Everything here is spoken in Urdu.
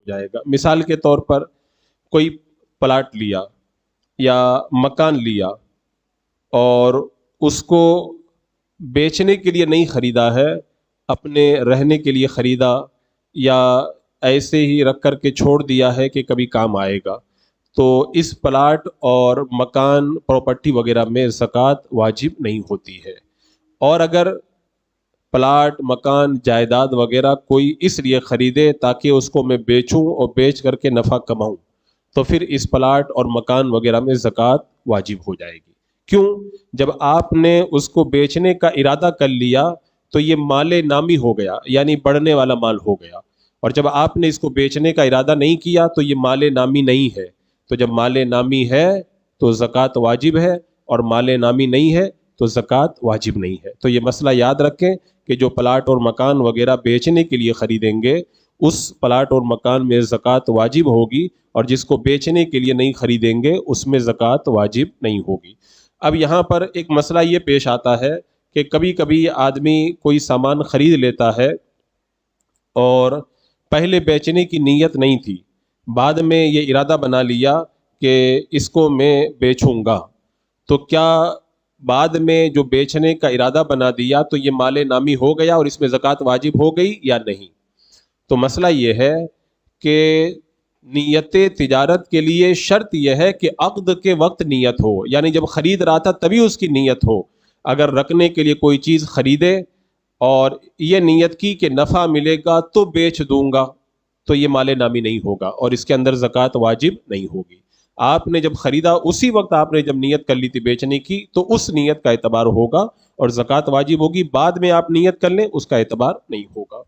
جائے گا۔ مثال کے طور پر کوئی پلاٹ لیا یا مکان لیا اور اس کو بیچنے کے لیے نہیں خریدا ہے، اپنے رہنے کے لیے خریدا یا ایسے ہی رکھ کر کے چھوڑ دیا ہے کہ کبھی کام آئے گا، تو اس پلاٹ اور مکان پراپرٹی وغیرہ میں زکوٰۃ واجب نہیں ہوتی ہے۔ اور اگر پلاٹ مکان جائیداد وغیرہ کوئی اس لیے خریدے تاکہ اس کو میں بیچوں اور بیچ کر کے نفع کماؤں، تو پھر اس پلاٹ اور مکان وغیرہ میں زکوٰۃ واجب ہو جائے گی۔ کیوں؟ جب آپ نے اس کو بیچنے کا ارادہ کر لیا تو یہ مال نامی ہو گیا، یعنی بڑھنے والا مال ہو گیا، اور جب آپ نے اس کو بیچنے کا ارادہ نہیں کیا تو یہ مال نامی نہیں ہے۔ تو جب مال نامی ہے تو زکوٰۃ واجب ہے، اور مال نامی نہیں ہے تو زکوٰۃ واجب نہیں ہے۔ تو یہ مسئلہ یاد رکھیں کہ جو پلاٹ اور مکان وغیرہ بیچنے کے لیے خریدیں گے اس پلاٹ اور مکان میں زکوٰۃ واجب ہوگی، اور جس کو بیچنے کے لیے نہیں خریدیں گے اس میں زکوٰۃ واجب نہیں ہوگی۔ اب یہاں پر ایک مسئلہ یہ پیش آتا ہے کہ کبھی کبھی آدمی کوئی سامان خرید لیتا ہے اور پہلے بیچنے کی نیت نہیں تھی، بعد میں یہ ارادہ بنا لیا کہ اس کو میں بیچوں گا، تو کیا بعد میں جو بیچنے کا ارادہ بنا دیا تو یہ مال نامی ہو گیا اور اس میں زکوٰۃ واجب ہو گئی یا نہیں؟ تو مسئلہ یہ ہے کہ نیت تجارت کے لیے شرط یہ ہے کہ عقد کے وقت نیت ہو، یعنی جب خرید رہا تھا تبھی اس کی نیت ہو۔ اگر رکھنے کے لیے کوئی چیز خریدے اور یہ نیت کی کہ نفع ملے گا تو بیچ دوں گا، تو یہ مال نامی نہیں ہوگا اور اس کے اندر زکوٰۃ واجب نہیں ہوگی۔ آپ نے جب خریدا اسی وقت آپ نے جب نیت کر لی تھی بیچنے کی تو اس نیت کا اعتبار ہوگا اور زکوٰۃ واجب ہوگی، بعد میں آپ نیت کر لیں اس کا اعتبار نہیں ہوگا۔